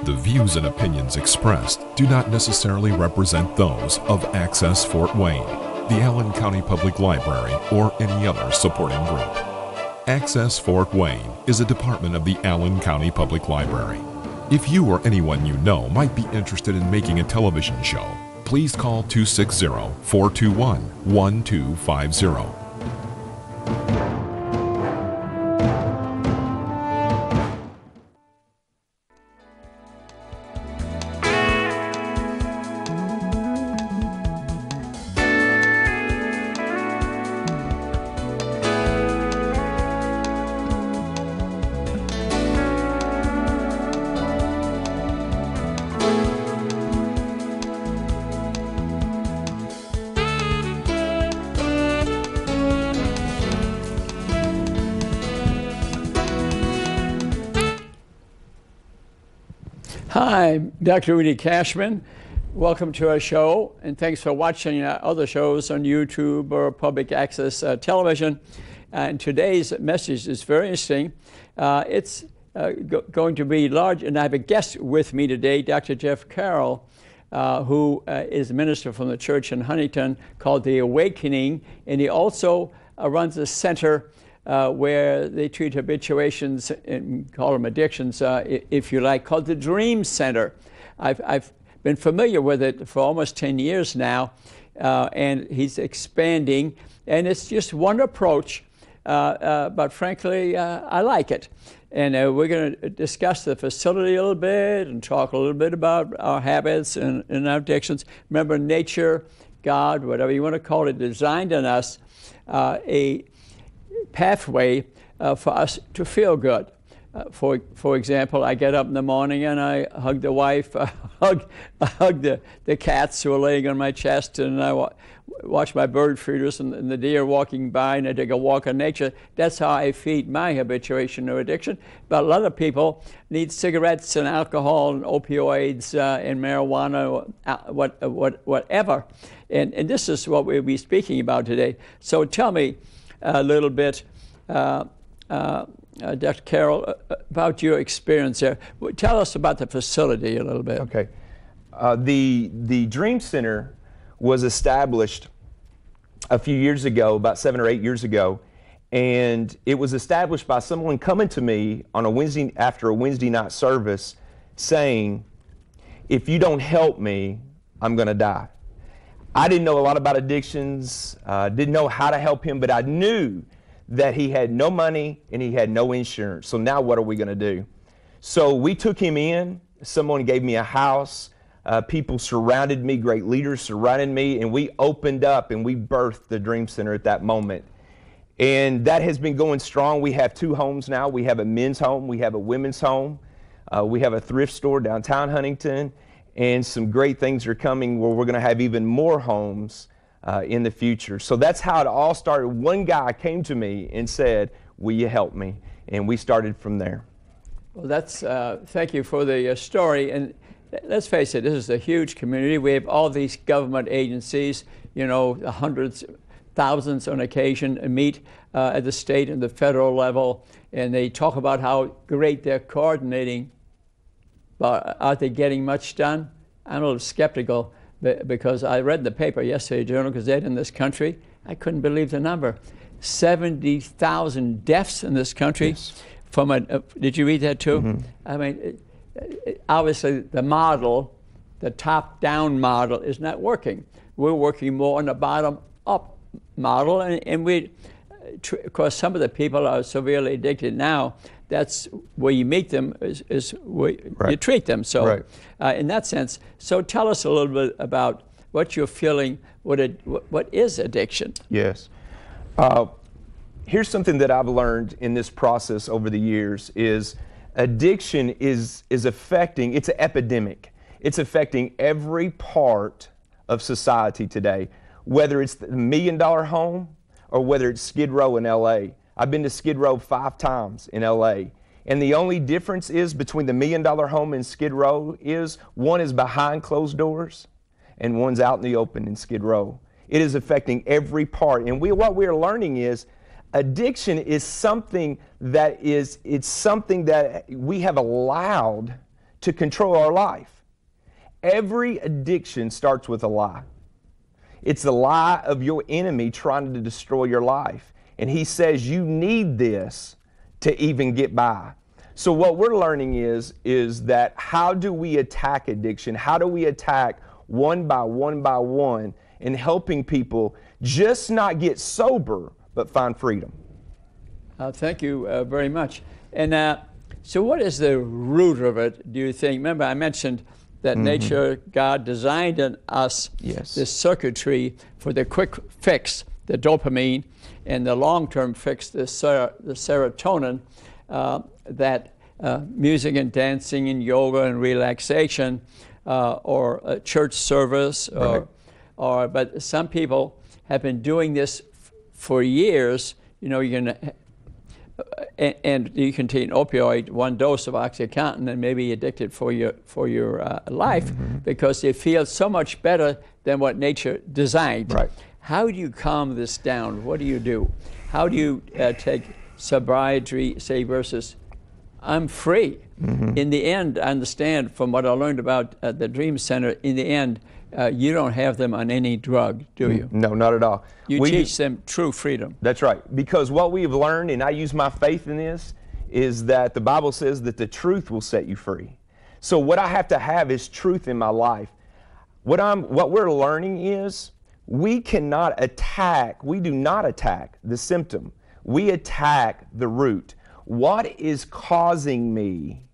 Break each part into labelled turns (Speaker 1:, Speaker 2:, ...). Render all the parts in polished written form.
Speaker 1: The views and opinions expressed do not necessarily represent those of Access Fort Wayne, the Allen County Public Library, or any other supporting group. Access Fort Wayne is a department of the Allen County Public Library. If you or anyone you know might be interested in making a television show, please call 260-421-1250.
Speaker 2: Hi, Dr. Rudy Kachmann. Welcome to our show, and thanks for watching other shows on YouTube or public access television. And today's message is very interesting. It's going to be large, and I have a guest with me today, Dr. Jeff Carroll, who is a minister from the church in Huntington called The Awakening, and he also runs a center where they treat habituations and call them addictions, if you like, called the Dream Center. I've been familiar with it for almost 10 years now, and he's expanding, and it's just one approach, but frankly, I like it. And we're going to discuss the facility a little bit and talk a little bit about our habits and our addictions. Remember, nature, God, whatever you want to call it, designed in us a pathway for us to feel good. For example, I get up in the morning and I hug the wife, I hug the cats who are laying on my chest, and I watch my bird feeders and the deer walking by, and I take a walk in nature. That's how I feed my habituation or addiction. But a lot of people need cigarettes and alcohol and opioids and marijuana, whatever. And this is what we'll be speaking about today. So tell me a little bit, Dr. Carroll, about your experience there. Tell us about the facility a little bit.
Speaker 3: Okay. The Dream Center was established a few years ago, about 7 or 8 years ago, and it was established by someone coming to me on a Wednesday, after a Wednesday night service, saying, if you don't help me, I'm going to die. I didn't know a lot about addictions, didn't know how to help him, but I knew that he had no money and he had no insurance. So now what are we going to do? So we took him in. Someone gave me a house. People surrounded me, great leaders surrounded me, and we opened up and we birthed the Dream Center at that moment. And that has been going strong. We have 2 homes now. We have a men's home. We have a women's home. We have a thrift store downtown Huntington. And some great things are coming where we're going to have even more homes in the future. So that's how it all started. One guy came to me and said, will you help me? And we started from there.
Speaker 2: Well, that's, thank you for the story. And let's face it, this is a huge community. We have all these government agencies, you know, hundreds, thousands on occasion, meet at the state and the federal level, and they talk about how great they're coordinating. But are they getting much done? I'm a little skeptical because I read the paper yesterday, Journal-Gazette in this country. I couldn't believe the number. 70,000 deaths in this country.
Speaker 3: Yes.
Speaker 2: From a, did you read that too?
Speaker 3: Mm-hmm.
Speaker 2: I mean, obviously the model, the top-down model is not working. We're working more on the bottom-up model, and we, of course, some of the people are severely addicted now. That's where you meet them, is where you treat them. So in that sense, so tell us a little bit about what you're feeling, what is addiction?
Speaker 3: Yes. Here's something that I've learned in this process over the years is addiction is affecting, it's an epidemic. It's affecting every part of society today, whether it's the $1 million home or whether it's Skid Row in LA. I've been to Skid Row 5 times in LA. And the only difference is between the $1 million home and Skid Row is one is behind closed doors and one's out in the open in Skid Row. It is affecting every part. And what we're learning is addiction is something that it's something that we have allowed to control our life. Every addiction starts with a lie. It's the lie of your enemy trying to destroy your life. And he says you need this to even get by. So what we're learning is that how do we attack addiction? How do we attack one by one in helping people just not get sober, but find freedom?
Speaker 2: Thank you very much. And so what is the root of it, do you think? Remember, I mentioned that nature, God designed in us this circuitry for the quick fix, the dopamine, and the long-term fix, the serotonin, that music and dancing and yoga and relaxation or a church service, but some people have been doing this for years. You know, you're gonna, and you can take an opioid, one dose of OxyContin, and maybe addicted for your life because you feel so much better than what nature designed.
Speaker 3: Right.
Speaker 2: How do you calm this down? What do you do? How do you take sobriety, say, versus I'm free? In the end, I understand from what I learned about the Dream Center, in the end, you don't have them on any drug, do you?
Speaker 3: No, not at all.
Speaker 2: You teach them true freedom.
Speaker 3: That's right. Because what we've learned, and I use my faith in this, is that the Bible says that the truth will set you free. So what I have to have is truth in my life. What we're learning is we do not attack the symptom. We attack the root. What is causing me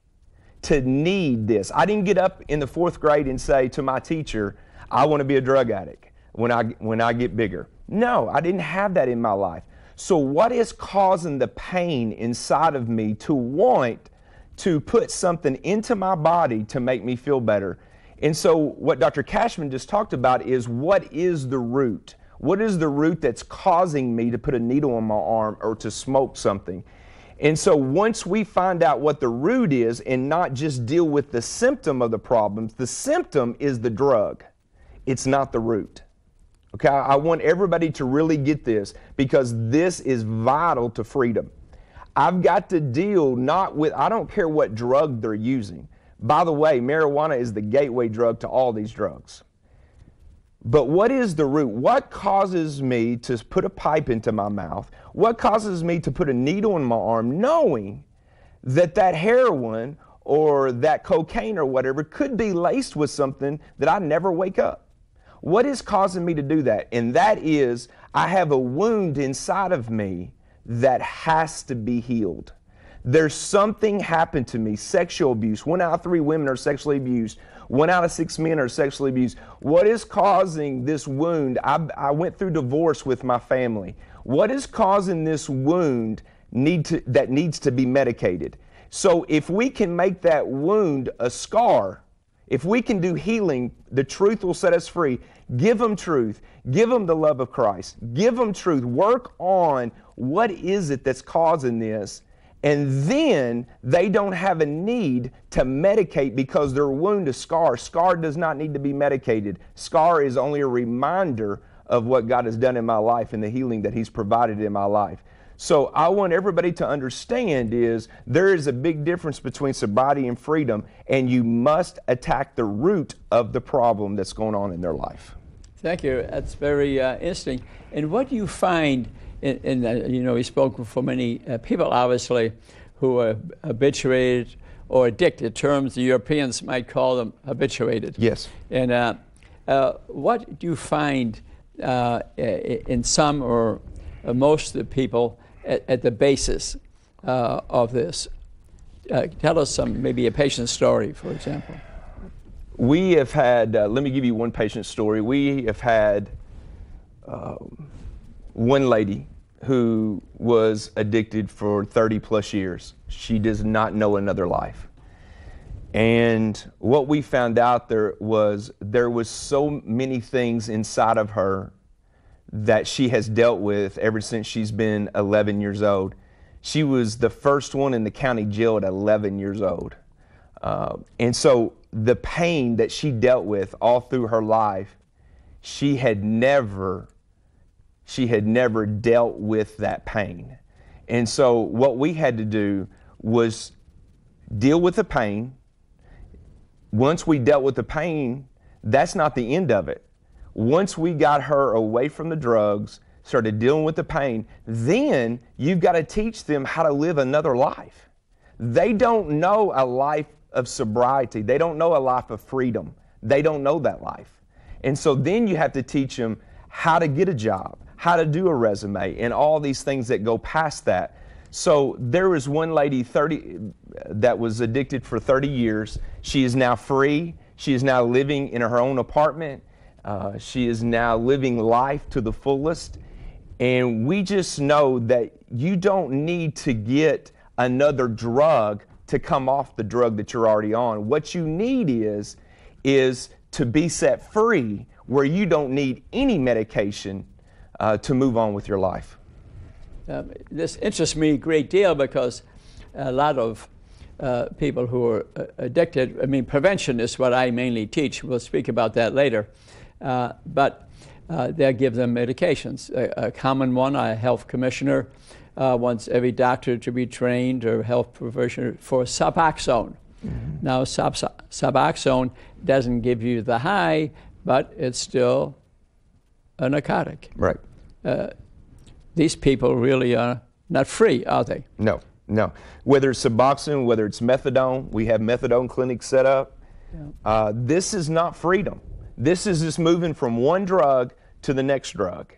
Speaker 3: to need this? I didn't get up in the 4th grade and say to my teacher, I want to be a drug addict when I get bigger. No, I didn't have that in my life. So what is causing the pain inside of me to want to put something into my body to make me feel better? And so what Dr. Kachmann just talked about is what is the root? What is the root that's causing me to put a needle in my arm or to smoke something? And so once we find out what the root is and not just deal with the symptom of the problems, the symptom is the drug. It's not the root. Okay, I want everybody to really get this because this is vital to freedom. I've got to deal not with, I don't care what drug they're using. By the way, marijuana is the gateway drug to all these drugs. But what is the root? What causes me to put a pipe into my mouth? What causes me to put a needle in my arm knowing that that heroin or that cocaine or whatever could be laced with something that I never wake up? What is causing me to do that? And that is, I have a wound inside of me that has to be healed. There's something happened to me, sexual abuse. 1 out of 3 women are sexually abused. 1 out of 6 men are sexually abused. What is causing this wound? I went through divorce with my family. What is causing this wound that needs to be medicated? So if we can make that wound a scar, if we can do healing, the truth will set us free. Give them truth. Give them the love of Christ. Give them truth. Work on what is it that's causing this. And then they don't have a need to medicate because their wound is scar. Scar does not need to be medicated. Scar is only a reminder of what God has done in my life and the healing that He's provided in my life. So I want everybody to understand is there is a big difference between sobriety and freedom, and you must attack the root of the problem that's going on in their life.
Speaker 2: Thank you. That's very interesting. And what do you find you know, we spoke for many people, obviously, who are habituated or addicted, terms the Europeans might call them habituated.
Speaker 3: Yes.
Speaker 2: And what do you find in some or most of the people at the basis of this? Tell us maybe a patient story, for example.
Speaker 3: We have had, let me give you one patient story. We have had one lady who was addicted for 30 plus years. She does not know another life. And what we found out there was so many things inside of her that she has dealt with ever since she's been 11 years old. She was the first one in the county jail at 11 years old. And so the pain that she dealt with all through her life, she had never dealt with that pain. And so what we had to do was deal with the pain, once we dealt with the pain, that's not the end of it. Once we got her away from the drugs, started dealing with the pain, then you've got to teach them how to live another life. They don't know a life of sobriety. They don't know a life of freedom. They don't know that life. And so then you have to teach them how to get a job, how to do a resume, and all these things that go past that. So there was one lady that was addicted for 30 years. She is now free. She is now living in her own apartment. She is now living life to the fullest. And we just know that you don't need to get another drug to come off the drug that you're already on. What you need is to be set free where you don't need any medication to move on with your life.
Speaker 2: This interests me a great deal because a lot of people who are addicted, I mean, prevention is what I mainly teach. We'll speak about that later. But they'll give them medications. A common one, a health commissioner wants every doctor to be trained or health professional for Suboxone. Mm-hmm. Now, Suboxone doesn't give you the high, but it's still a narcotic.
Speaker 3: Right.
Speaker 2: These people really are not free, are they?
Speaker 3: No, no. Whether it's Suboxone, whether it's methadone, we have methadone clinics set up. Yeah. This is not freedom. This is just moving from one drug to the next drug.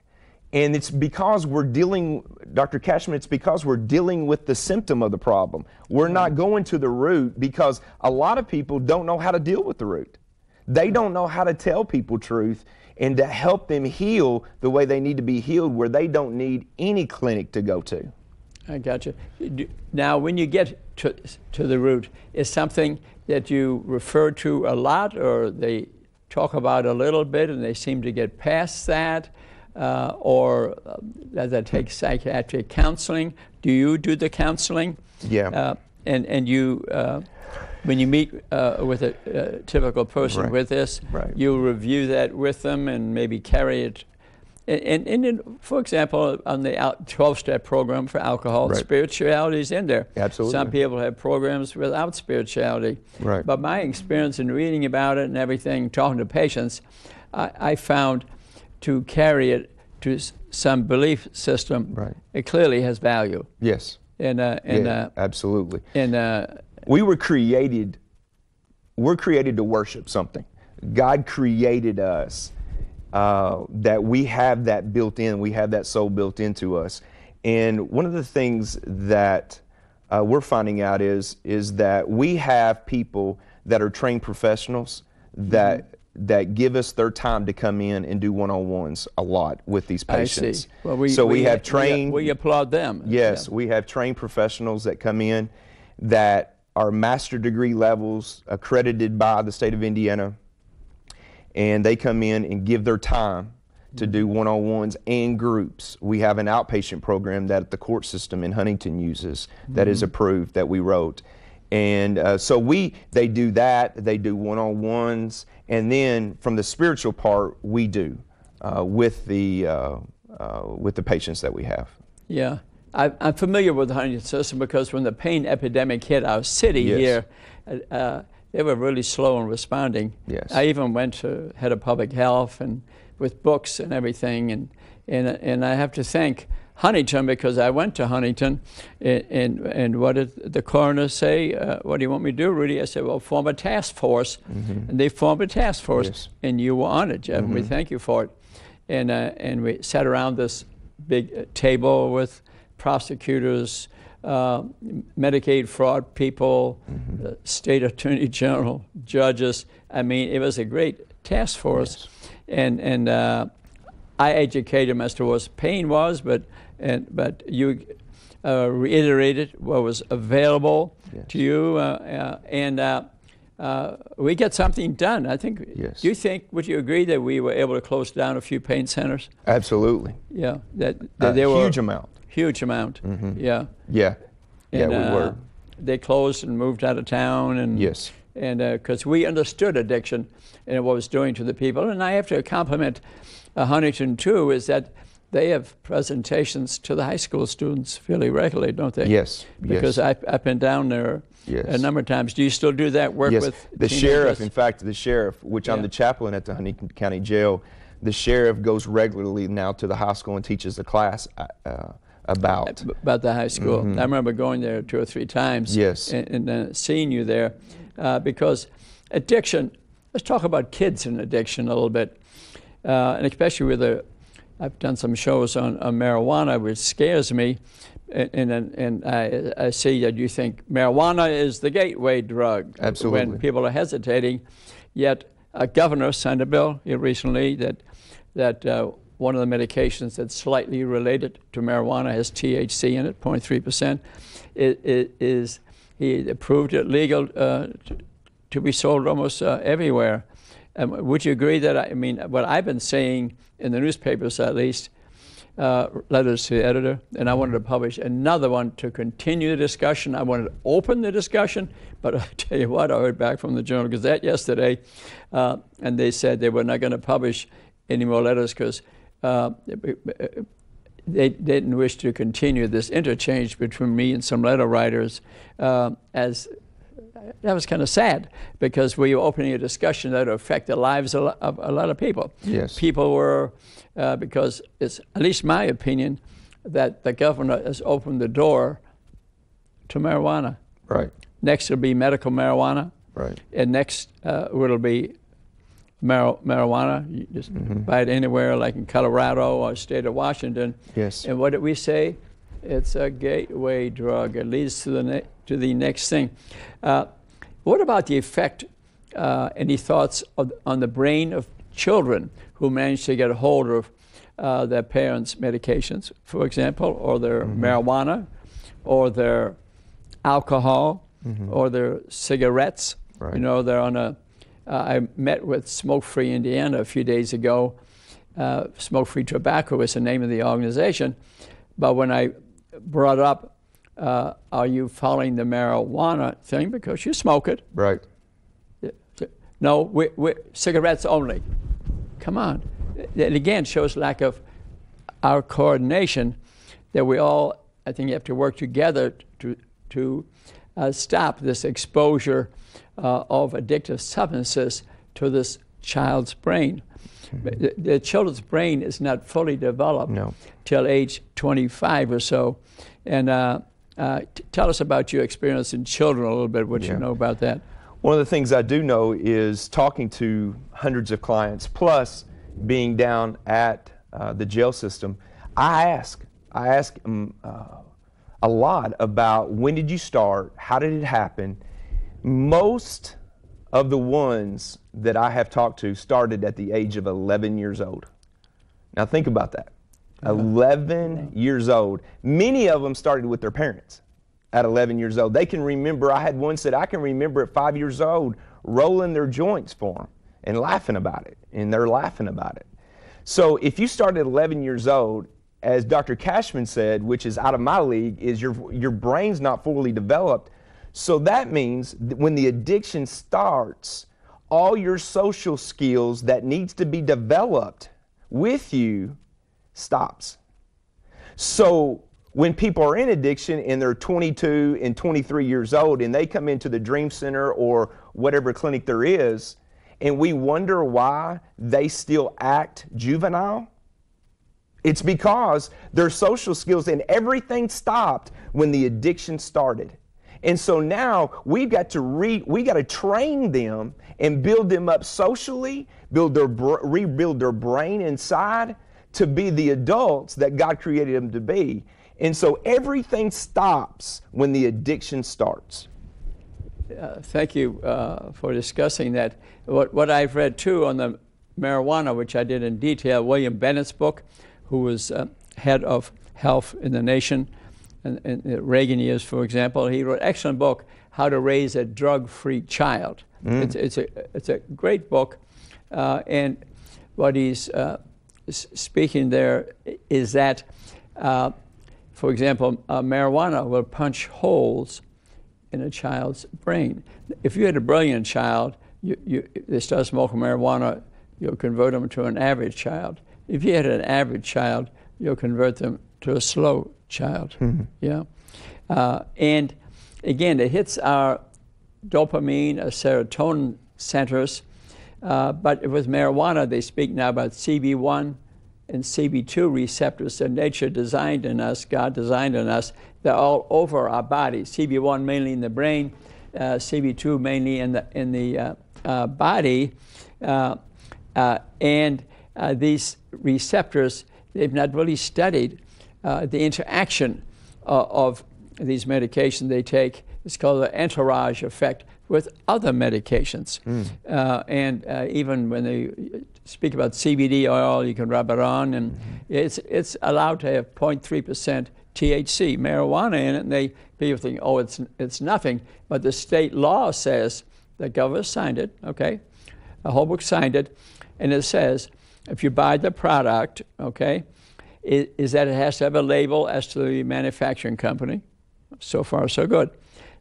Speaker 3: And it's because we're dealing, Dr. Kachmann, it's because we're dealing with the symptom of the problem. We're not going to the root because a lot of people don't know how to deal with the root. They don't know how to tell people truth and to help them heal the way they need to be healed, where they don't need any clinic to go to.
Speaker 2: I got you. Now, when you get to the root, is something that you refer to a lot, or they talk about a little bit and they seem to get past that, or does that take psychiatric counseling? Do you do the counseling?
Speaker 3: Yeah.
Speaker 2: And you, when you meet with a typical person
Speaker 3: Right.
Speaker 2: with this,
Speaker 3: Right.
Speaker 2: you review that with them and maybe carry it. And for example, on the 12-step program for alcohol,
Speaker 3: Right.
Speaker 2: spirituality is in there.
Speaker 3: Absolutely.
Speaker 2: Some people have programs without spirituality.
Speaker 3: Right.
Speaker 2: But my experience in reading about it and everything, talking to patients, I found to carry it to some belief system,
Speaker 3: Right.
Speaker 2: it clearly has value.
Speaker 3: Yes. Absolutely.
Speaker 2: And
Speaker 3: We're created to worship something. God created us that we have that built in, we have that soul built into us. And one of the things that we're finding out is that we have people that are trained professionals that give us their time to come in and do one-on-ones a lot with these patients.
Speaker 2: I see. Well, we
Speaker 3: have trained.
Speaker 2: We applaud them.
Speaker 3: Yes,
Speaker 2: Yeah.
Speaker 3: we have trained professionals that come in that are master degree levels accredited by the state of Indiana, and they come in and give their time to do one-on-ones and groups. We have an outpatient program that the court system in Huntington uses that is approved, that we wrote. And so they do that, they do one-on-ones, and then from the spiritual part, we do with the patients that we have.
Speaker 2: Yeah. I'm familiar with the Huntington system because when the pain epidemic hit our city
Speaker 3: Yes.
Speaker 2: here, they were really slow in responding.
Speaker 3: Yes.
Speaker 2: I even went to head of public health and with books and everything, and I have to thank Huntington because I went to Huntington, and what did the coroner say? What do you want me to do, Rudy? I said, well, form a task force, and they formed a task force,
Speaker 3: Yes.
Speaker 2: and you were on it, Jeff, and we thank you for it. And we sat around this big table with prosecutors, Medicaid fraud people, state attorney general, judges. I mean, it was a great task force. Yes. And I educated them as to what pain was, but you reiterated what was available to you, and we get something done. I think.
Speaker 3: Yes.
Speaker 2: Do you think? Would you agree that we were able to close down a few pain centers?
Speaker 3: Absolutely.
Speaker 2: Yeah, that
Speaker 3: A
Speaker 2: they were
Speaker 3: huge amount.
Speaker 2: Huge amount. Yeah.
Speaker 3: Yeah.
Speaker 2: And,
Speaker 3: yeah, we were.
Speaker 2: They closed and moved out of town, and
Speaker 3: Yes.
Speaker 2: and because we understood addiction and what it was doing to the people. And I have to compliment Huntington too, is that they have presentations to the high school students fairly regularly, don't they?
Speaker 3: Yes.
Speaker 2: Because
Speaker 3: yes.
Speaker 2: I've been down there
Speaker 3: Yes.
Speaker 2: a number of times. Do you still do that work
Speaker 3: Yes.
Speaker 2: with
Speaker 3: The
Speaker 2: teenagers?
Speaker 3: sheriff, in fact, the sheriff, which I'm
Speaker 2: Yeah.
Speaker 3: the chaplain at the Huntington County Jail, the sheriff goes regularly now to the high school and teaches a class about
Speaker 2: the high school. I remember going there 2 or 3 times.
Speaker 3: Yes.
Speaker 2: And seeing you there, because addiction. Let's talk about kids and addiction a little bit, and especially with I've done some shows on marijuana, which scares me, and I see that you think marijuana is the gateway drug.
Speaker 3: Absolutely.
Speaker 2: When people are hesitating, yet a governor signed a bill here recently that one of the medications that's slightly related to marijuana has THC in it, 0.3%. He approved it legal to be sold almost everywhere. Would you agree that, I mean, what I've been saying in the newspapers at least, letters to the editor, and I wanted to publish another one to continue the discussion. I wanted to open the discussion, but I tell you what, I heard back from the Journal Gazette yesterday, and they said they were not going to publish any more letters because they didn't wish to continue this interchange between me and some letter writers, as that was kind of sad, because we were opening a discussion that would affect the lives of a lot of people.
Speaker 3: Yes.
Speaker 2: People were, because it's at least my opinion, that the governor has opened the door to marijuana.
Speaker 3: Right.
Speaker 2: Next will be medical marijuana.
Speaker 3: Right.
Speaker 2: And next will be marijuana. You just buy it anywhere, like in Colorado or state of Washington.
Speaker 3: Yes.
Speaker 2: And what did we say? It's a gateway drug. It leads to the next thing. What about the effect, any thoughts on the brain of children who manage to get a hold of their parents' medications, for example, or their marijuana, or their alcohol, or their cigarettes?
Speaker 3: Right.
Speaker 2: You know, they're on I met with Smoke Free Indiana a few days ago. Smoke Free Tobacco is the name of the organization. But when I brought up, are you following the marijuana thing because you smoke it?
Speaker 3: Right.
Speaker 2: No, we cigarettes only. Come on. It again shows lack of our coordination, that we all, I think, have to work together to stop this exposure of addictive substances to this child's brain. The children's brain is not fully developed till age 25 or so. And tell us about your experience in children a little bit, what you know about that.
Speaker 3: One of the things I do know is talking to hundreds of clients, plus being down at the jail system, I ask a lot about when did you start, how did it happen. Most of the ones that I have talked to started at the age of 11 years old. Now think about that. 11 years old. Many of them started with their parents at 11 years old. They can remember, I had one said, I can remember at 5 years old rolling their joints for them and laughing about it, and they're laughing about it. So if you started at 11 years old, as Dr. Kachmann said, which is out of my league, is your brain's not fully developed. So that means that when the addiction starts, all your social skills that needs to be developed with you stops. So when people are in addiction and they're 22 and 23 years old and they come into the Dream Center or whatever clinic there is, and we wonder why they still act juvenile, it's because their social skills and everything stopped when the addiction started. And so now we've got to train them and build them up socially, rebuild their brain inside to be the adults that God created them to be. And so everything stops when the addiction starts.
Speaker 2: Thank you for discussing that. What I've read too on the marijuana, which I did in detail, William Bennett's book, who was head of health in the nation in the Reagan years, for example, he wrote an excellent book, How to Raise a Drug-Free Child. It's a great book, and what he's speaking there is that, for example, marijuana will punch holes in a child's brain. If you had a brilliant child, they start smoking marijuana, you'll convert them to an average child. If you had an average child, you'll convert them to a slow child. Yeah. And again, it hits our dopamine, serotonin centers. But with marijuana, they speak now about CB1 and CB2 receptors that nature designed in us, God designed in us. They're all over our body. CB1 mainly in the brain, CB2 mainly in the body. And these receptors, they've not really studied the interaction of these medications they take. It's called the entourage effect with other medications. And even when they speak about CBD oil, you can rub it on, and it's allowed to have 0.3% THC, marijuana in it, and people think, oh, it's nothing. But the state law says, the governor signed it, okay? Holbrook signed it, and it says, if you buy the product, okay, is that it has to have a label as to the manufacturing company. So far, so good.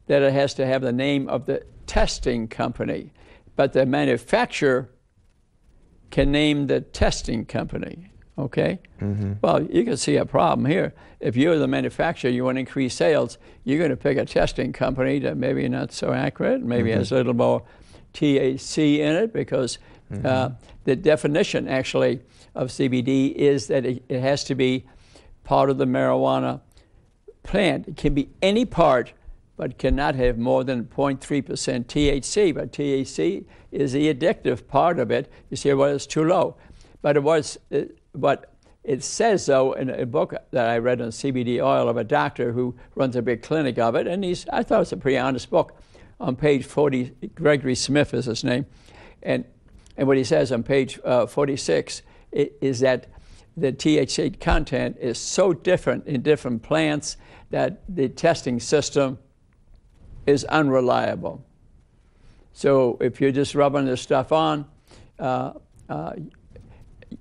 Speaker 2: That it has to have the name of the testing company, but the manufacturer can name the testing company, okay? Well, you can see a problem here. If you're the manufacturer, you want to increase sales, you're going to pick a testing company that maybe not so accurate, maybe has a little more THC in it, because the definition actually of CBD is that it has to be part of the marijuana plant. It can be any part, but cannot have more than 0.3% THC. But THC is the addictive part of it. You say, well, it's too low. But it says, though, in a book that I read on CBD oil of a doctor who runs a big clinic of it, and I thought it was a pretty honest book. On page 40, Gregory Smith is his name, and what he says on page 46 is that the THC content is so different in different plants that the testing system is unreliable. So if you're just rubbing this stuff on,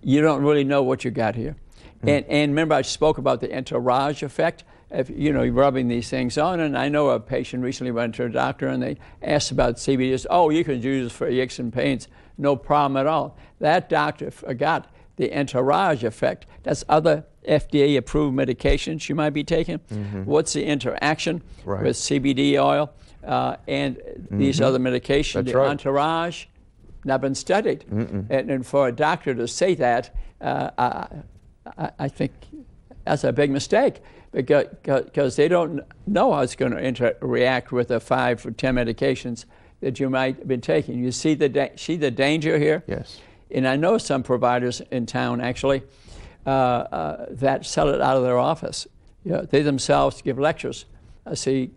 Speaker 2: you don't really know what you got here. And remember, I spoke about the entourage effect. If you're rubbing these things on, and I know a patient recently went to a doctor and they asked about CBD. Oh, you can use it for aches and pains, no problem at all. That doctor forgot the entourage effect. That's other FDA-approved medications you might be taking. What's the interaction with CBD oil and these other medications? The entourage, not been studied. And for a doctor to say that, I think that's a big mistake, because they don't know how it's going to react with the 5 or 10 medications that you might have been taking. You see the danger here? Yes. And I know some providers in town, actually, that sell it out of their office. They themselves give lectures. I see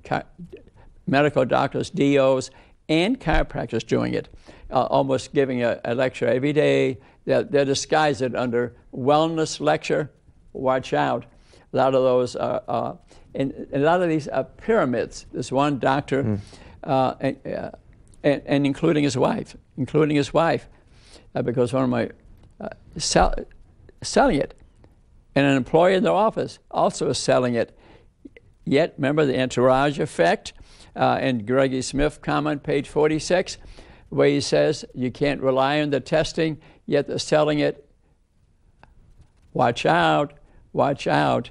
Speaker 2: medical doctors, DOs, and chiropractors doing it, almost giving a lecture every day. They'll disguise it under wellness lecture. Watch out. A lot of those and a lot of these are pyramids. There's one doctor, and including his wife, because one of my selling it, and an employee in their office also is selling it. Yet, remember the entourage effect, and Gregory Smith comment, page 46, where he says you can't rely on the testing, yet they're selling it. Watch out, watch out.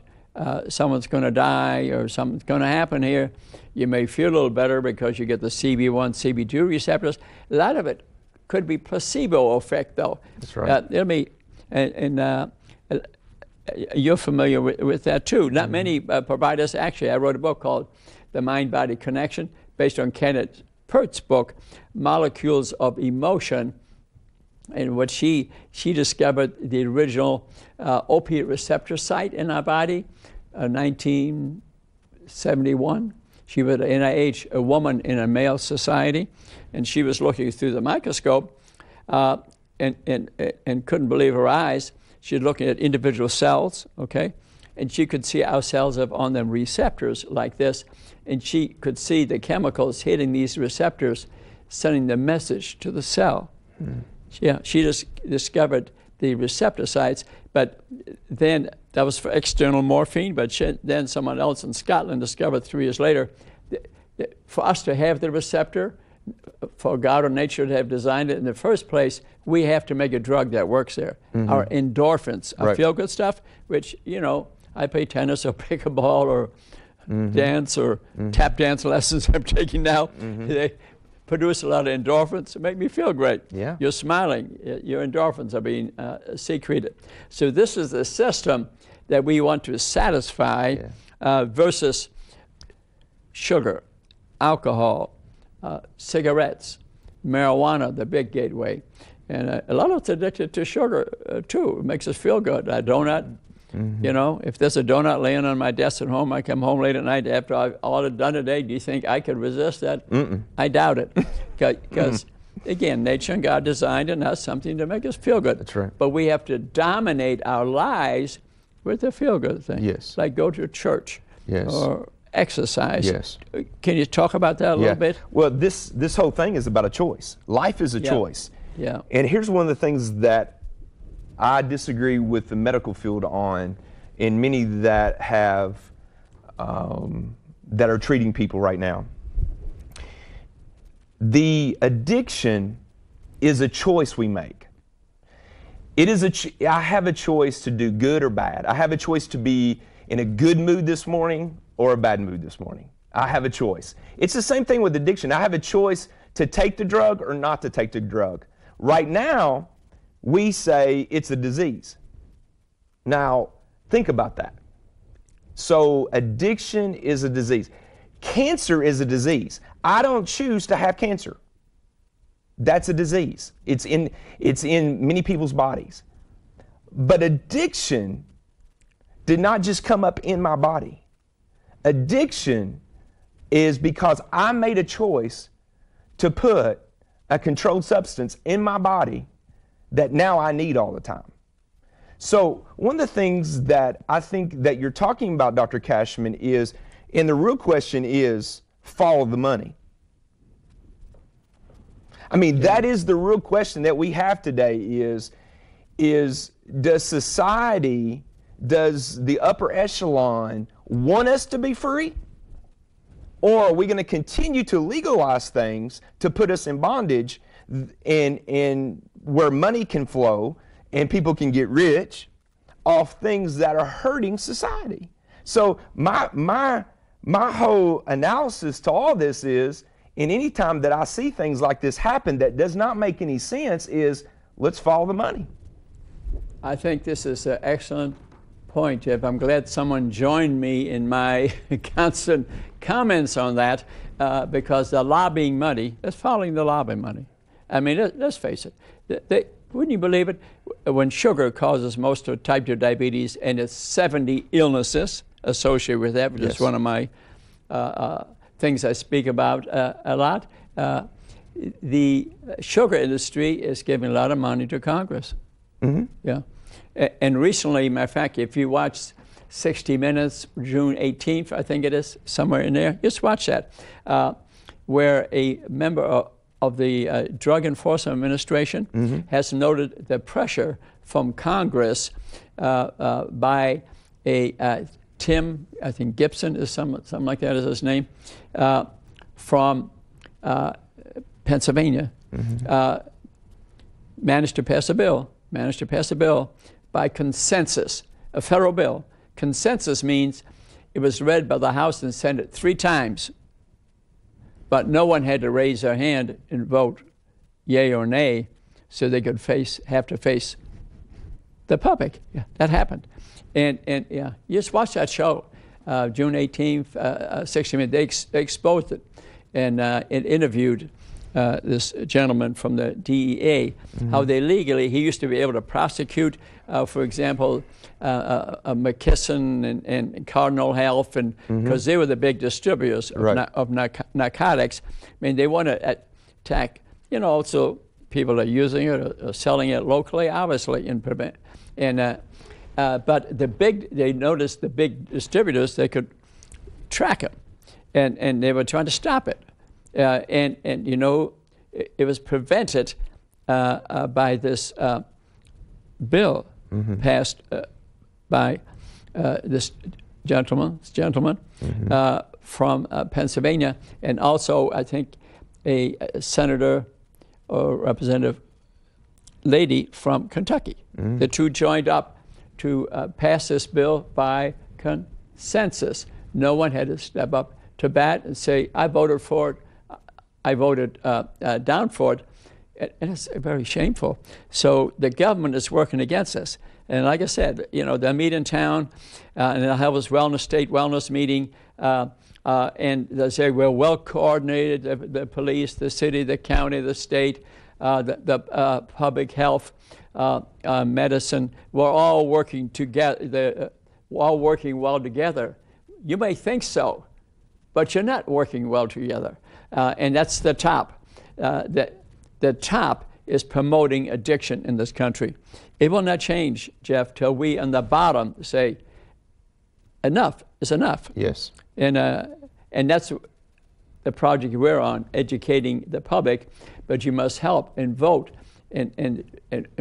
Speaker 2: Someone's going to die or something's going to happen here. You may feel a little better because you get the CB1, CB2 receptors. A lot of it could be placebo effect, though. That's right. It'll be, and you're familiar with that, too. Not many providers. Actually, I wrote a book called The Mind-Body Connection, based on Kenneth Pert's book, Molecules of Emotion. And what she discovered the original opiate receptor site in our body, 1971. She was at NIH, a woman in a male society, and she was looking through the microscope and couldn't believe her eyes. She was looking at individual cells, okay, and she could see our cells have on them receptors like this, and she could see the chemicals hitting these receptors, sending the message to the cell. Yeah, she just discovered the receptor sites, but then that was for external morphine, but then someone else in Scotland discovered 3 years later, for us to have the receptor, for God or nature to have designed it in the first place, we have to make a drug that works there. Our endorphins, our feel-good stuff, which, you know, I play tennis or pickleball or dance or tap dance lessons I'm taking now. They produce a lot of endorphins to make me feel great.
Speaker 3: Yeah.
Speaker 2: You're smiling, your endorphins are being secreted. So this is the system that we want to satisfy versus sugar, alcohol, cigarettes, marijuana, the big gateway. And a lot of us are addicted to sugar too. It makes us feel good. A donut, you know, if there's a donut laying on my desk at home, I come home late at night after I've all done today, do you think I could resist that? I doubt it. Because, again, nature and God designed in us something to make us feel good.
Speaker 3: That's right.
Speaker 2: But we have to dominate our lives with the feel-good thing.
Speaker 3: Yes.
Speaker 2: Like go to church.
Speaker 3: Yes.
Speaker 2: Or exercise.
Speaker 3: Yes.
Speaker 2: Can you talk about that a little bit?
Speaker 3: Well, this whole thing is about a choice. Life is a choice.
Speaker 2: Yeah.
Speaker 3: And here's one of the things that I disagree with the medical field on, and many that have that are treating people right now. The addiction is a choice we make. It is I have a choice to do good or bad. I have a choice to be in a good mood this morning or a bad mood this morning. I have a choice. It's the same thing with addiction. I have a choice to take the drug or not to take the drug. Right now, we say it's a disease. Now, think about that. So addiction is a disease. Cancer is a disease. I don't choose to have cancer. That's a disease. It's in many people's bodies. But addiction did not just come up in my body. Addiction is because I made a choice to put a controlled substance in my body that now I need all the time. So one of the things that I think that you're talking about, Dr. Kachmann, is, and the real question is, follow the money. I mean, that is the real question that we have today is does society, does the upper echelon want us to be free? Or are we going to continue to legalize things to put us in bondage and where money can flow and people can get rich off things that are hurting society? So my whole analysis to all this is, in any time that I see things like this happen that does not make any sense, is let's follow the money.
Speaker 2: I think this is an excellent point, Jeff. I'm glad someone joined me in my constant comments on that because the lobbying money is following the lobbying money. I mean, let's face it. Wouldn't you believe it? When sugar causes most of type 2 diabetes, and it's 70 illnesses associated with that, which is one of my things I speak about a lot. The sugar industry is giving a lot of money to Congress. Yeah. And recently, matter of fact, if you watch 60 Minutes, June 18th, I think it is, somewhere in there, just watch that, where a member of the Drug Enforcement Administration has noted the pressure from Congress by a Tim, I think Gibson is something like that is his name, from Pennsylvania, managed to pass a bill by consensus, a federal bill. Consensus means it was read by the House and Senate 3 times, but no one had to raise their hand and vote yay or nay so they could have to face the public. Yeah, that happened. And yeah, you just watch that show, June 18th, 60 Minutes. They exposed it and it interviewed this gentleman from the DEA, how they legally, he used to be able to prosecute, for example, McKesson and Cardinal Health, and because they were the big distributors of narcotics. I mean, they want to attack, you know, also people are using it or selling it locally, obviously, and prevent. And but they noticed the big distributors, they could track them, and they were trying to stop it. And you know, it was prevented by this bill passed by this gentleman from Pennsylvania, and also I think a senator or representative lady from Kentucky. The two joined up to pass this bill by consensus. No one had to step up to bat and say, I voted for it, I voted down for it. And it's very shameful. So the government is working against us. And like I said, they'll meet in town, and they'll have this state wellness meeting, and they'll say, we're well coordinated, the police, the city, the county, the state, the public health, medicine. We're all working together. We're all working well together. You may think so, but you're not working well together. And that's the top. The top is promoting addiction in this country. It will not change, Jeff, till we on the bottom say, enough is enough.
Speaker 3: Yes.
Speaker 2: And that's the project we're on, educating the public. But you must help and vote and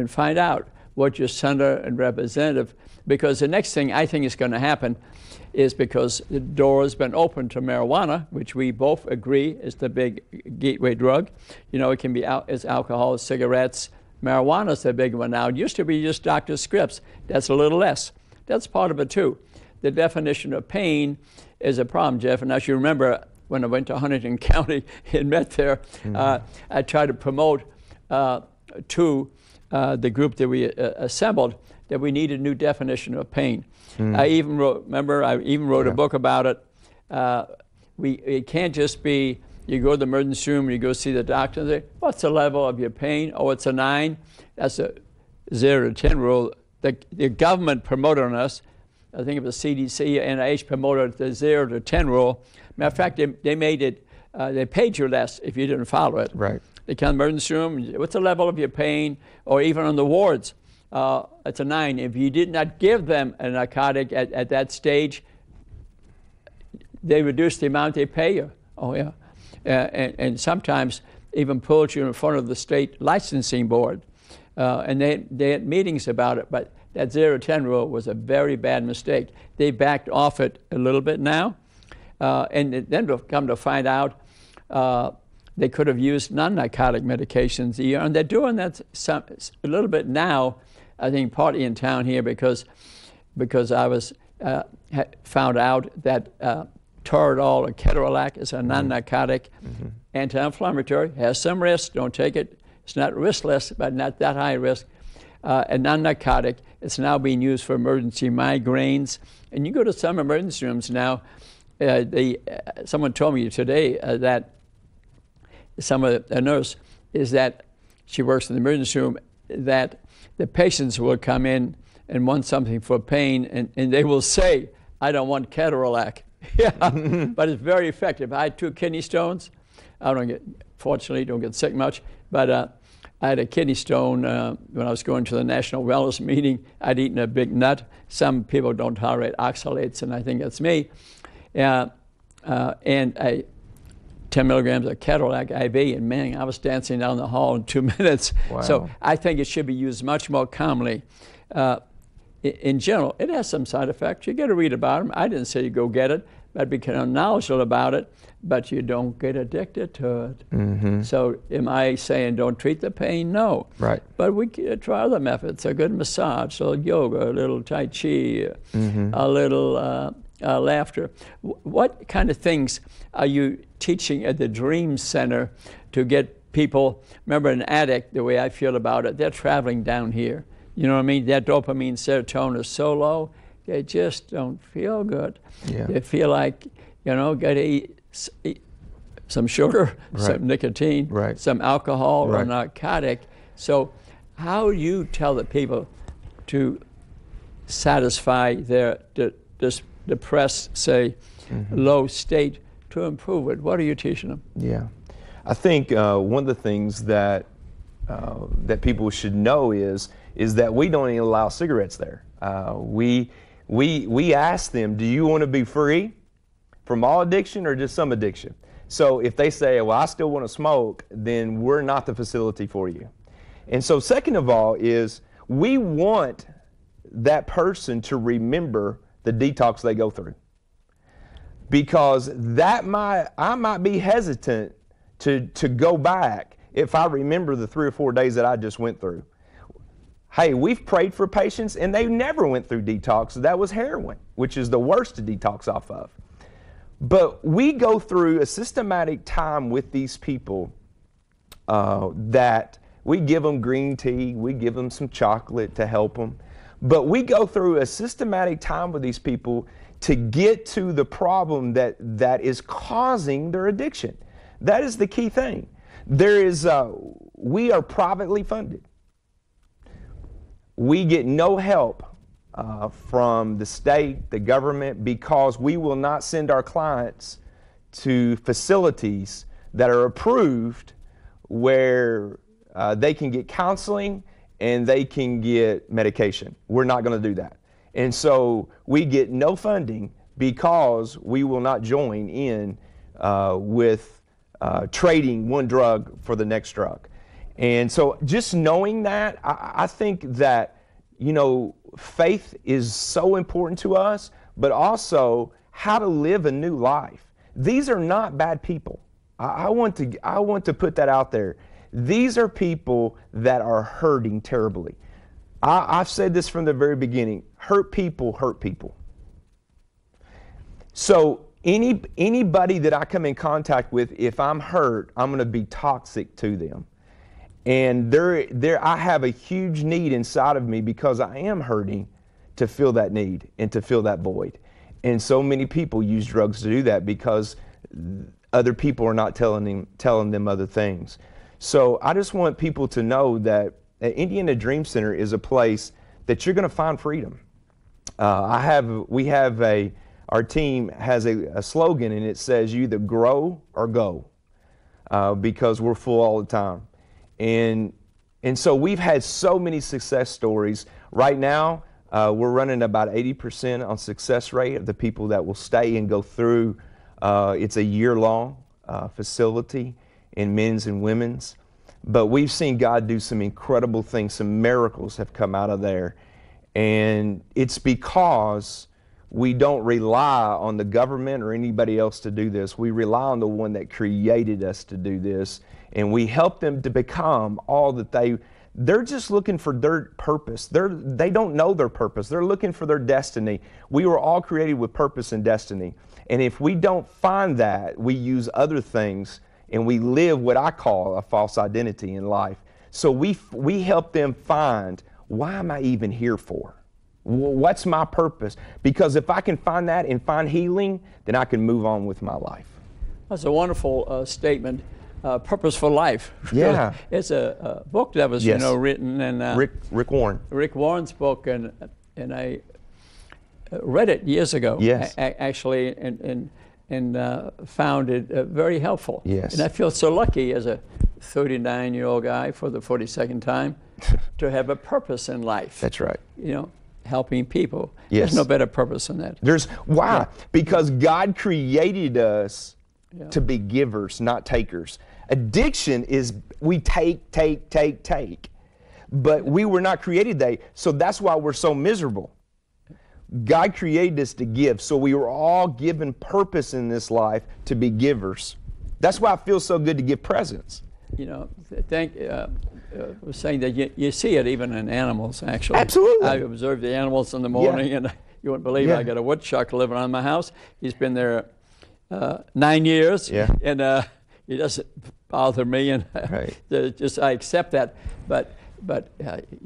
Speaker 2: find out what your senator and representative, because the next thing I think is going to happen is, because the door has been opened to marijuana, which we both agree is the big gateway drug. It can be as alcohol, cigarettes. Marijuana is the big one now. It used to be just doctor's scripts. That's a little less. That's part of it too. The definition of pain is a problem, Jeff. And as you remember, when I went to Huntington County and met there, I tried to promote to the group that we assembled that we need a new definition of pain. I even wrote a book about it. It can't just be you go to the emergency room and you go see the doctor and say, what's the level of your pain? Oh, it's a 9. That's a 0 to 10 rule. The government promoted on us. I think it was the CDC and NIH promoted the 0 to 10 rule. Matter of fact, they made it, they paid you less if you didn't follow it.
Speaker 3: Right.
Speaker 2: They come to the emergency room, what's the level of your pain? Or even on the wards, it's a 9. If you did not give them a narcotic at that stage, they reduce the amount they pay you. Oh, yeah. And sometimes even pulled you in front of the state licensing board. And they had meetings about it, but that 0 to 10 rule was a very bad mistake. They backed off it a little bit now, and then we've come to find out they could have used non-narcotic medications, and they're doing that a little bit now, I think partly in town here because I was found out that Toradol or Ketorolac is a non-narcotic anti-inflammatory, has some risk, don't take it. It's not riskless, but not that high risk. A non-narcotic, it's now being used for emergency migraines. And you go to some emergency rooms now, someone told me today that a nurse is that she works in the emergency room, that the patients will come in and want something for pain, and they will say, I don't want Ketorolac. Yeah, but it's very effective. I had 2 kidney stones. Fortunately, don't get sick much, but I had a kidney stone when I was going to the National Wellness meeting. I'd eaten a big nut. Some people don't tolerate oxalates, and I think that's me. And 10 milligrams of Ketorolac IV, and man, I was dancing down the hall in 2 minutes.
Speaker 3: Wow.
Speaker 2: So I think it should be used much more commonly. In general, it has some side effects. You got to read about them. I didn't say you go get it, but become knowledgeable about it, but you don't get addicted to it. So am I saying don't treat the pain? No.
Speaker 3: Right.
Speaker 2: But we can try other methods, a good massage, a little yoga, a little Tai Chi, a little laughter. What kind of things are you teaching at the Dream Center to get people, remember an addict, the way I feel about it, they're traveling down here. You know what I mean? That dopamine, serotonin is so low, they just don't feel good.
Speaker 3: Yeah.
Speaker 2: They feel like, got to eat some sugar, some nicotine, some alcohol or narcotic. So how do you tell the people to satisfy their depressed, say, low state to improve it? What are you teaching them?
Speaker 3: Yeah. I think one of the things that people should know is that we don't even allow cigarettes there. We ask them, do you want to be free from all addiction or just some addiction? So if they say, well, I still want to smoke, then we're not the facility for you. And so second of all is we want that person to remember the detox they go through. Because I might be hesitant to go back if I remember the 3 or 4 days that I just went through. Hey, we've prayed for patients and they never went through detox. That was heroin, which is the worst to detox off of. But we go through a systematic time with these people that we give them green tea, we give them some chocolate to help them. But we go through a systematic time with these people to get to the problem that is causing their addiction. That is the key thing. We are privately funded. We get no help from the state, the government, because we will not send our clients to facilities that are approved where they can get counseling and they can get medication. We're not going to do that. And so we get no funding because we will not join in with trading one drug for the next drug. And so just knowing that, I think that, faith is so important to us, but also how to live a new life. These are not bad people. I want to put that out there. These are people that are hurting terribly. I've said this from the very beginning. Hurt people hurt people. So anybody that I come in contact with, if I'm hurt, I'm going to be toxic to them. And I have a huge need inside of me because I am hurting to fill that need and to fill that void. And so many people use drugs to do that because other people are not telling them other things. So I just want people to know that Indiana Dream Center is a place that you're going to find freedom. Our team has a slogan, and it says, "You either grow or go," because we're full all the time. And so we've had so many success stories. Right now, we're running about 80% on success rate of the people that will stay and go through. It's a year-long facility in men's and women's. But we've seen God do some incredible things. Some miracles have come out of there. And it's because we don't rely on the government or anybody else to do this. We rely on the one that created us to do this. And we help them to become all that they're just looking for their purpose. They don't know their purpose. They're looking for their destiny. We were all created with purpose and destiny. And if we don't find that, we use other things and we live what I call a false identity in life. So we help them find, why am I even here for? What's my purpose? Because if I can find that and find healing, then I can move on with my life.
Speaker 2: That's a wonderful statement. Purpose for Life.
Speaker 3: Yeah.
Speaker 2: It's a book that was,
Speaker 3: Yes.
Speaker 2: written, and
Speaker 3: Rick Warren.
Speaker 2: Rick Warren's book, and I read it years ago.
Speaker 3: Yes.
Speaker 2: Actually, and found it very helpful.
Speaker 3: Yes.
Speaker 2: And I feel so lucky as a 39-year-old guy for the 42nd time to have a purpose in life.
Speaker 3: That's right.
Speaker 2: Helping people.
Speaker 3: Yes.
Speaker 2: There's no better purpose than that.
Speaker 3: Why?
Speaker 2: Yeah.
Speaker 3: Because God created us to be givers, not takers. Addiction is we take. But we were not created that. So that's why we're so miserable. God created us to give. So we were all given purpose in this life to be givers. That's why it feels so good to give presents.
Speaker 2: Was saying that you see it even in animals, actually.
Speaker 3: Absolutely.
Speaker 2: I observe the animals in the morning, and you wouldn't believe I got a woodchuck living on my house. He's been there 9 years, and he doesn't bother me, and just I accept that. But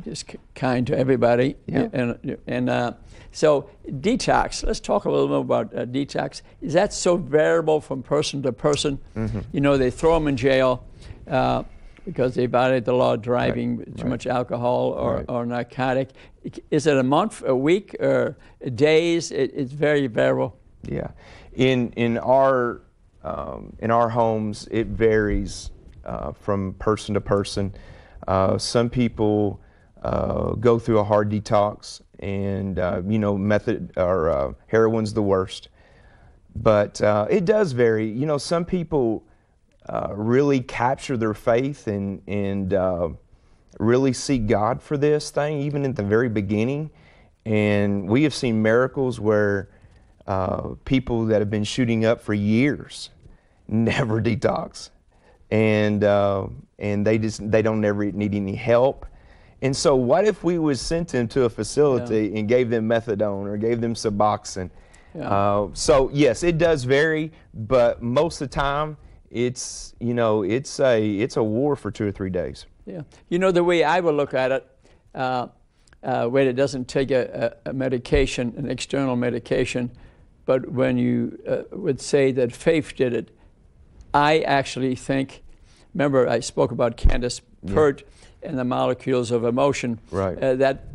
Speaker 2: just kind to everybody, and so detox. Let's talk a little bit about detox. Is that so variable from person to person? Mm-hmm. They throw them in jail because they violate the law of driving too much alcohol or narcotic. Is it a month, a week, or days? It's very variable.
Speaker 3: Yeah, in our homes, it varies from person to person. Some people go through a hard detox, and method or heroin's the worst. But it does vary. Some people really capture their faith and really seek God for this thing, even at the very beginning. And we have seen miracles where people that have been shooting up for years never detox. and they don't never need any help. And so what if we was sent them to a facility and gave them methadone or gave them Suboxone? So yes, it does vary, but most of the time it's a war for 2 or 3 days.
Speaker 2: Yeah, the way I would look at it, when it doesn't take a medication, an external medication, but when you would say that faith did it, I actually think, remember I spoke about Candace Pert and the molecules of emotion.
Speaker 3: Right.
Speaker 2: That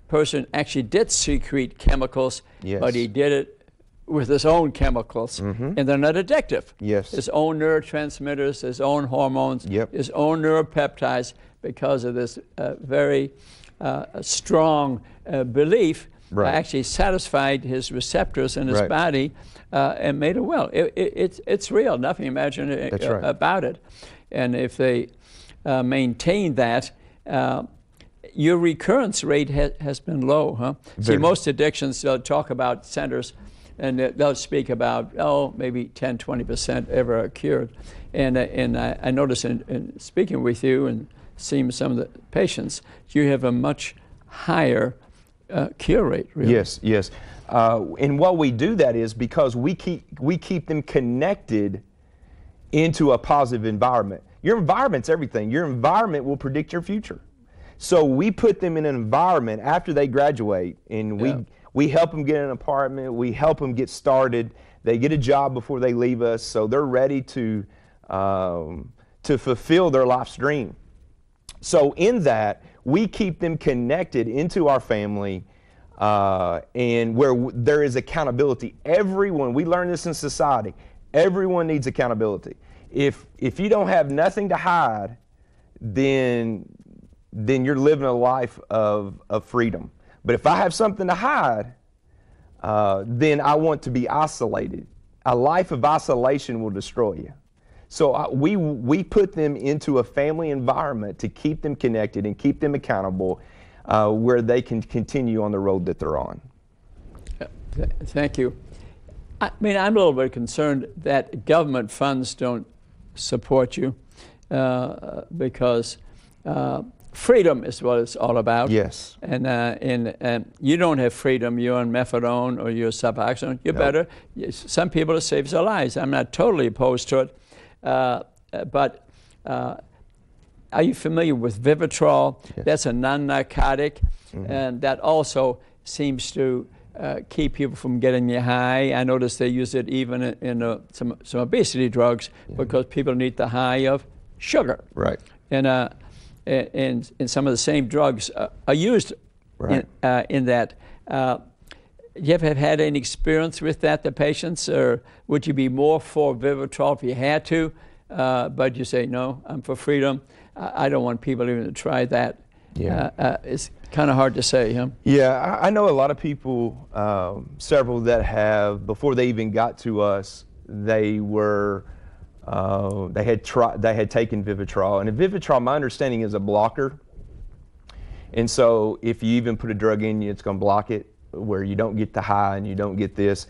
Speaker 2: person actually did secrete chemicals, but he did it with his own chemicals, and they're not addictive.
Speaker 3: Yes.
Speaker 2: His own neurotransmitters, his own hormones, his own neuropeptides, because of this very strong belief, actually satisfied his receptors in his body and made it well. It's real, nothing imaginary about it. And if they maintain that, your recurrence rate has been low, huh? See, most addictions, they'll talk about centers, and they'll speak about, maybe 10, 20% ever cured. And I notice in speaking with you and seeing some of the patients, you have a much higher cure rate, really.
Speaker 3: Yes. And what we do that is because we keep them connected into a positive environment. Your environment's everything. Your environment will predict your future. So we put them in an environment after they graduate, and we help them get an apartment, we help them get started, they get a job before they leave us, so they're ready to fulfill their life's dream. So in that, we keep them connected into our family, and where there is accountability. Everyone, we learn this in society, everyone needs accountability. If you don't have nothing to hide, then you're living a life of freedom. But if I have something to hide, then I want to be isolated. A life of isolation will destroy you. So we put them into a family environment to keep them connected and keep them accountable, where they can continue on the road that they're on.
Speaker 2: Thank you. I mean, I'm a little bit concerned that government funds don't support you, because freedom is what it's all about.
Speaker 3: Yes.
Speaker 2: And you don't have freedom. You're on methadone or you're Suboxone. You're better. Some people, it saves their lives. I'm not totally opposed to it. But are you familiar with Vivitrol?
Speaker 3: Yes.
Speaker 2: That's a non-narcotic, and that also seems to keep people from getting you high. I notice they use it even in some obesity drugs, because people need the high of sugar.
Speaker 3: Right.
Speaker 2: And some of the same drugs are used in that. You ever have had any experience with that, the patients, or would you be more for Vivitrol if you had to, but you say, no, I'm for freedom. I don't want people even to try that. It's kind of hard to say, huh?
Speaker 3: Yeah, I know a lot of people, several that have, before they even got to us, they had taken Vivitrol, and Vivitrol, my understanding, is a blocker. And so if you even put a drug in you, it's going to block it, where you don't get the high and you don't get this.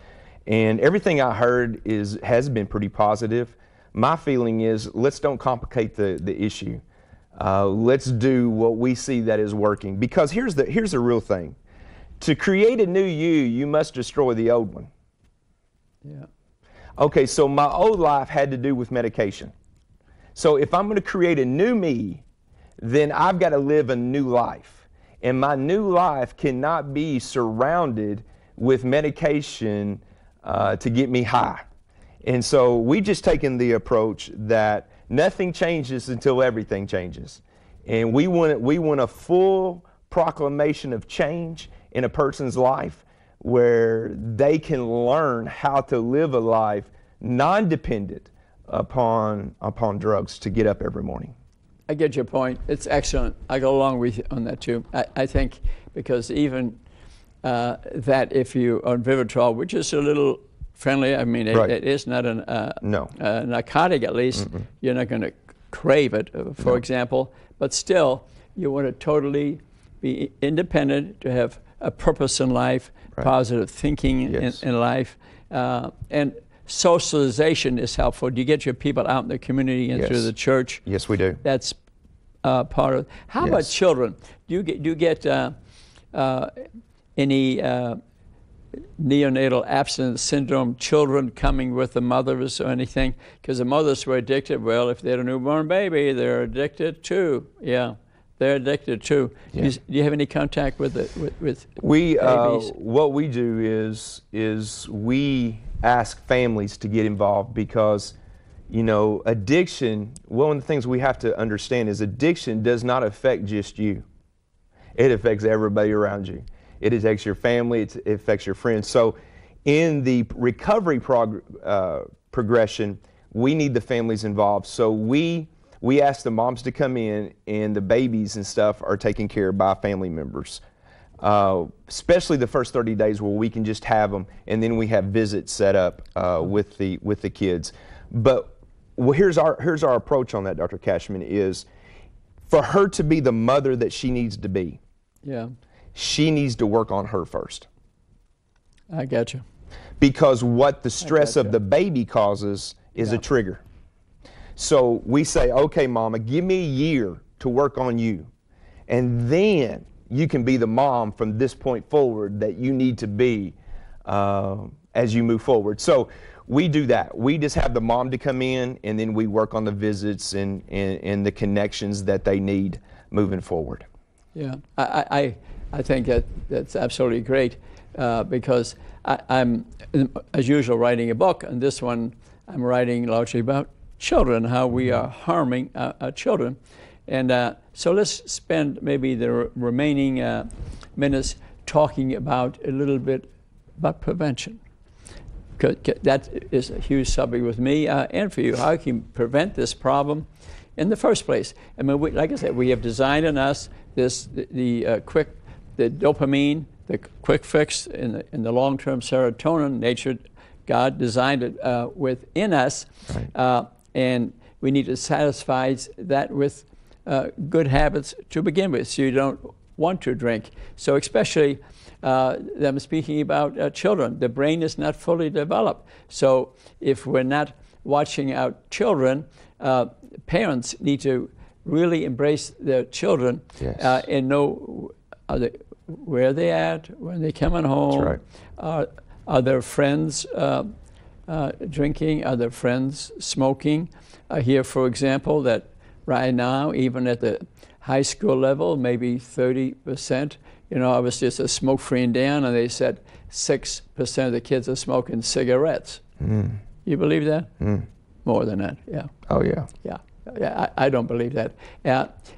Speaker 3: And everything I heard has been pretty positive. My feeling is, let's don't complicate the issue. Let's do what we see that is working. Because here's the real thing. To create a new you must destroy the old one.
Speaker 2: Yeah.
Speaker 3: Okay, so my old life had to do with medication. So if I'm going to create a new me, then I've got to live a new life. And my new life cannot be surrounded with medication to get me high. And so we've just taken the approach that nothing changes until everything changes. And we want a full proclamation of change in a person's life, where they can learn how to live a life non-dependent upon drugs to get up every morning.
Speaker 2: I get your point. It's excellent. I go along with you on that too. I think because even that if you on Vivitrol, which is a little friendly, I mean, it is not a narcotic, at least. You're not going to crave it, for example, but still you want to totally be independent, to have a purpose in life, positive thinking in life, and socialization is helpful. Do you get your people out in the community and through the church?
Speaker 3: Yes, we do.
Speaker 2: That's part of it. How about children? Do you get any neonatal abstinence syndrome children coming with the mothers or anything? Because the mothers were addicted. Well, if they had a newborn baby, they're addicted too. Yeah, they're addicted too.
Speaker 3: Yeah.
Speaker 2: Do you have any contact with babies?
Speaker 3: What we do is we ask families to get involved, because addiction, one of the things we have to understand is addiction does not affect just you. It affects everybody around you. It affects your family, it affects your friends. So in the recovery progression, we need the families involved. So we ask the moms to come in, and the babies and stuff are taken care of by family members. Especially the first 30 days where we can just have them, and then we have visits set up with the kids. But here's our approach on that, Dr. Kachmann, is for her to be the mother that she needs to be.
Speaker 2: Yeah.
Speaker 3: She needs to work on her first.
Speaker 2: I got you.
Speaker 3: Because what the stress of the baby causes is a trigger. So we say, okay, Mama, give me a year to work on you, and then you can be the mom from this point forward that you need to be as you move forward. So we do that. We just have the mom to come in, and then we work on the visits and the connections that they need moving forward.
Speaker 2: Yeah, I think that's absolutely great, because I'm, as usual, writing a book, and this one I'm writing largely about children, how we are harming our children. And so let's spend maybe the remaining minutes talking about a little bit about prevention. That is a huge subject with me and for you. How can you prevent this problem in the first place? I mean, like I said, we have designed in us the dopamine, the quick fix, in the long-term serotonin. Nature, God designed it within us, and we need to satisfy that with good habits to begin with, so you don't want to drink. So especially, I'm speaking about children. The brain is not fully developed. So if we're not watching our children, parents need to really embrace their children and know where they're at, when they're coming home.
Speaker 3: That's right.
Speaker 2: Are their friends drinking? Are their friends smoking? I hear, for example, that right now, even at the high school level, maybe 30%. I was just a Smoke Free and Down, and they said 6% of the kids are smoking cigarettes. You believe that? More than that, yeah.
Speaker 3: Oh, yeah.
Speaker 2: Yeah, I don't believe that.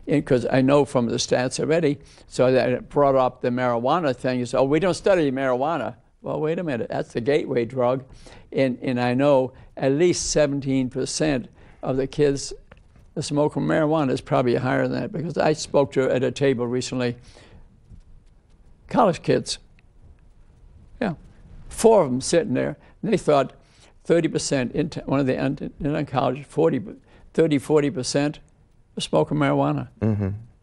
Speaker 2: Because I know from the stats already, so that brought up the marijuana thing. You say, oh, we don't study marijuana. Well, wait a minute, that's the gateway drug. And I know at least 17% of the kids that smoke marijuana is probably higher than that, because I spoke to at a table recently, college kids. Yeah, 4 of them sitting there, and they thought 30% in one of the in college, 30-40% were smoking marijuana.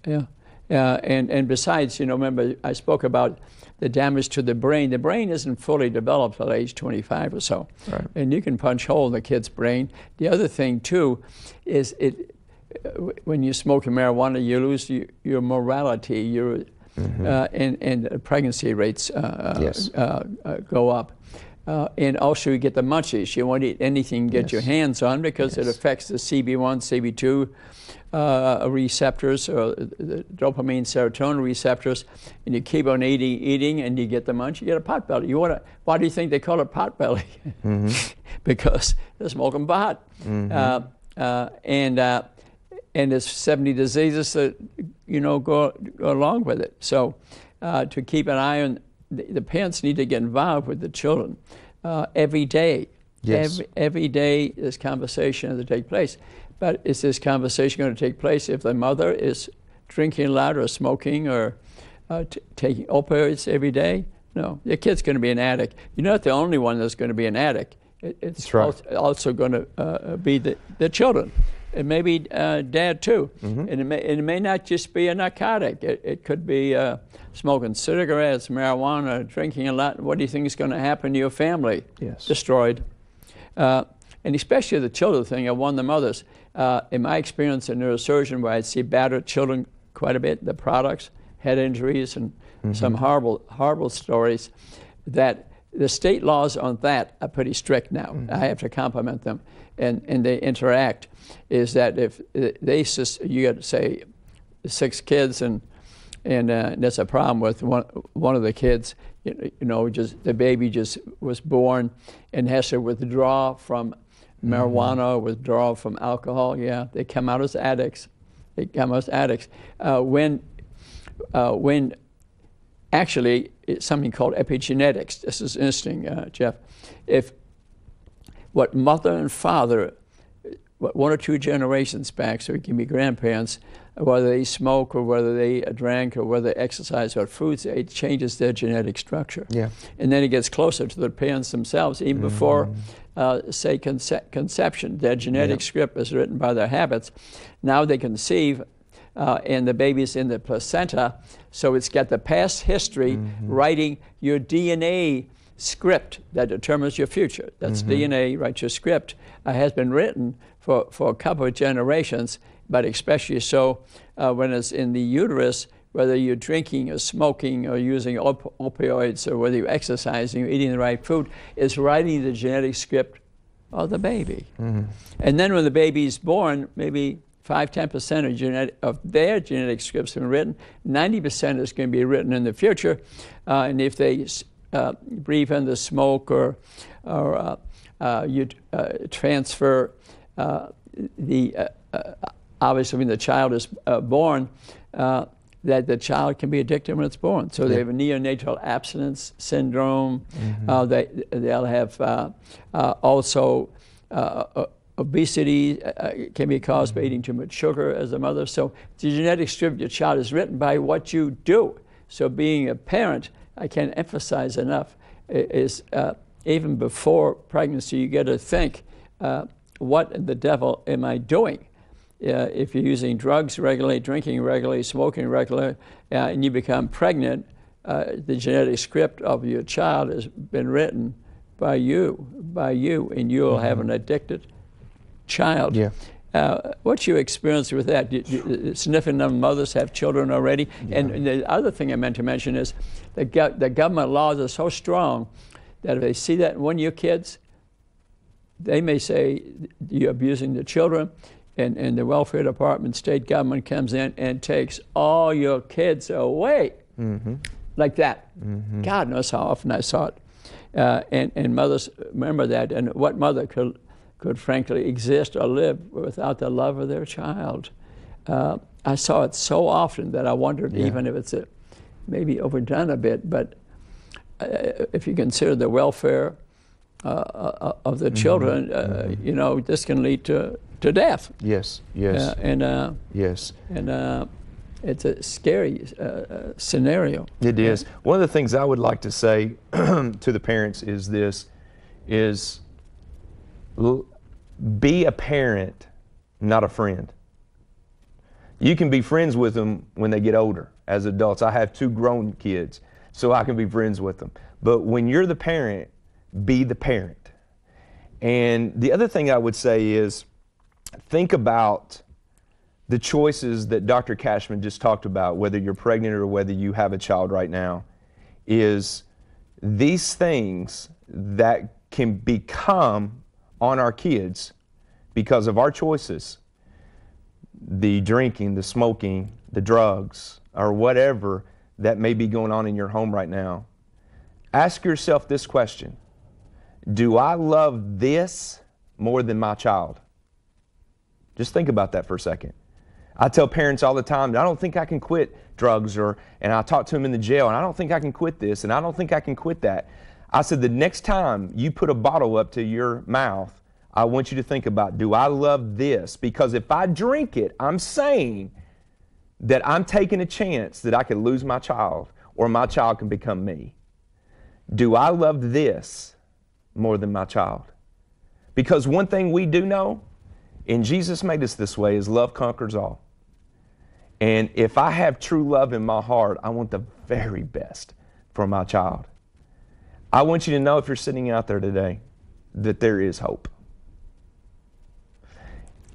Speaker 2: Yeah, and besides, remember I spoke about the damage to the brain. The brain isn't fully developed till age 25 or so, and you can punch hole in the kid's brain. The other thing too is when you smoke marijuana, you lose your morality, and pregnancy rates go up. And also you get the munchies. You want to eat anything you get your hands on, because it affects the CB1, CB2 receptors, or the dopamine, serotonin receptors, and you keep on eating, and you get the munch, you get a pot belly. Why do you think they call it pot belly? Because they're smoking pot. And there's 70 diseases that, go along with it. So to keep an eye on, the parents need to get involved with the children every day. Every day this conversation has to take place. But is this conversation going to take place if the mother is drinking a lot or smoking or taking opioids every day? No, your kid's going to be an addict. You're not the only one that's going to be an addict. It's also going to be the children. It may be dad too, and it may not just be a narcotic. It could be smoking cigarettes, marijuana, drinking a lot. What do you think is going to happen to your family?
Speaker 3: Yes.
Speaker 2: Destroyed. And especially the children thing, I warn the mothers. In my experience as a neurosurgeon, where I see battered children quite a bit, the products, head injuries, and some horrible, horrible stories, that the state laws on that are pretty strict now. I have to compliment them, and they interact. Is that if they you got, say, 6 kids, and there's a problem with one of the kids, just the baby just was born and has to withdraw from marijuana, withdraw from alcohol. Yeah, they come out as addicts. They come out as addicts. When actually it's something called epigenetics. This is interesting, Jeff. If what mother and father, 1 or 2 generations back, so it can be grandparents, whether they smoke or whether they drank or whether they exercise or foods, it changes their genetic structure. Yeah. And then it gets closer to the parents themselves, even before, say, conception. Their genetic script is written by their habits. Now they conceive, and the baby's in the placenta, so it's got the past history writing your DNA script that determines your future. That's DNA, writes your script, has been written for a couple of generations, but especially so when it's in the uterus, whether you're drinking or smoking or using opioids, or whether you're exercising or eating the right food, is writing the genetic script of the baby. And then when the baby's born, maybe 5–10% of their genetic scripts have been written. 90% is going to be written in the future. And if they breathe in the smoke or you transfer obviously when the child is born, that the child can be addicted when it's born. So they have a neonatal abstinence syndrome. They'll have also obesity can be caused by eating too much sugar as a mother. So the genetic script of your child is written by what you do. So being a parent, I can't emphasize enough, is even before pregnancy, you got to think, what in the devil am I doing? If you're using drugs regularly, drinking regularly, smoking regularly, and you become pregnant, the genetic script of your child has been written by you, and you'll have an addicted child. What's your experience with that? A significant number of mothers have children already. And the other thing I meant to mention is the government laws are so strong that if they see that in one of your kids, they may say you're abusing the children, and the welfare department, state government comes in and takes all your kids away, like that. God knows how often I saw it. And mothers remember that. And what mother could frankly exist or live without the love of their child? I saw it so often that I wondered even if it's maybe overdone a bit, but if you consider the welfare of the children, this can lead to death. Yes. And it's a scary scenario.
Speaker 3: It is. One of the things I would like to say to the parents is this, be a parent, not a friend. You can be friends with them when they get older, as adults. I have 2 grown kids, so I can be friends with them. But when you're the parent, be the parent. And the other thing I would say is, think about the choices that Dr. Kachmann just talked about, whether you're pregnant or whether you have a child right now, is these things that can become on our kids because of our choices, the drinking, the smoking, the drugs, or whatever that may be going on in your home right now. Ask yourself this question: do I love this more than my child? Just think about that for a second. I tell parents all the time, I don't think I can quit drugs, and I talk to them in the jail, and I don't think I can quit this, and I don't think I can quit that. I said, the next time you put a bottle up to your mouth, I want you to think about, do I love this? Because if I drink it, I'm saying that I'm taking a chance that I could lose my child, or my child can become me. Do I love this more than my child? Because one thing we do know, and Jesus made us this way, is love conquers all. And if I have true love in my heart, I want the very best for my child. I want you to know, if you're sitting out there today that there is hope.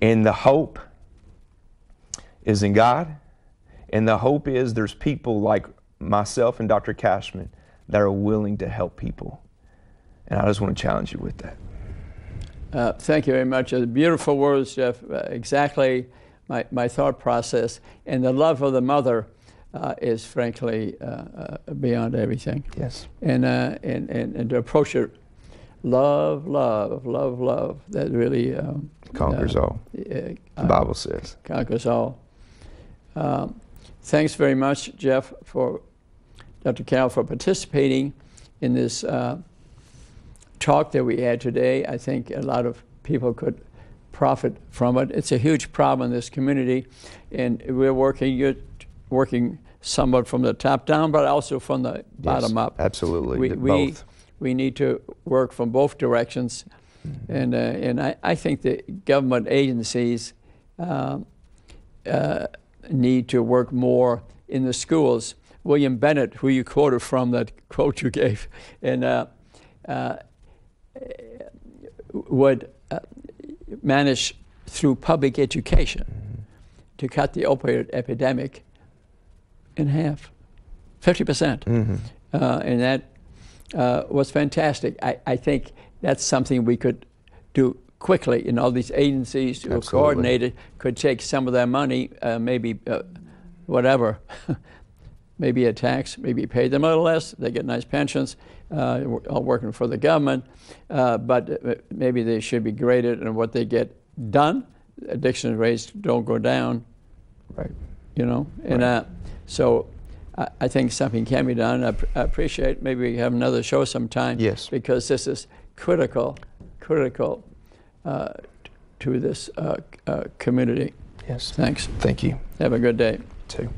Speaker 3: And the hope is in God, and the hope is there's people like myself and Dr. Kachmann that are willing to help people. And I just want to challenge you with that.
Speaker 2: Thank you very much. Beautiful words, Jeff. Exactly my thought process. And the love of the mother is frankly beyond everything.
Speaker 3: Yes.
Speaker 2: And to approach it, love. That really
Speaker 3: conquers all. The Bible says.
Speaker 2: Conquers all. Thanks very much, Jeff, for Dr. Carroll, for participating in this talk that we had today. I think a lot of people could profit from it. It's a huge problem in this community, and we're you're working somewhat from the top down, but also from the bottom up.
Speaker 3: Absolutely.
Speaker 2: Both. We need to work from both directions, and I think that government agencies need to work more in the schools. William Bennett, who you quoted from that quote you gave, and would manage through public education to cut the opioid epidemic in half, 50%. And that was fantastic. I think that's something we could do quickly. And all these agencies who are coordinated could take some of their money, maybe whatever, maybe a tax, maybe pay them a little less. They get nice pensions, all working for the government, but maybe they should be graded on what they get done. Addiction rates don't go down,
Speaker 3: right?
Speaker 2: You know, and so I think something can be done. I appreciate maybe we have another show sometime.
Speaker 3: Yes.
Speaker 2: Because this is critical to this community.
Speaker 3: Yes.
Speaker 2: Thanks.
Speaker 3: Thank you.
Speaker 2: Have a good day.
Speaker 3: Too.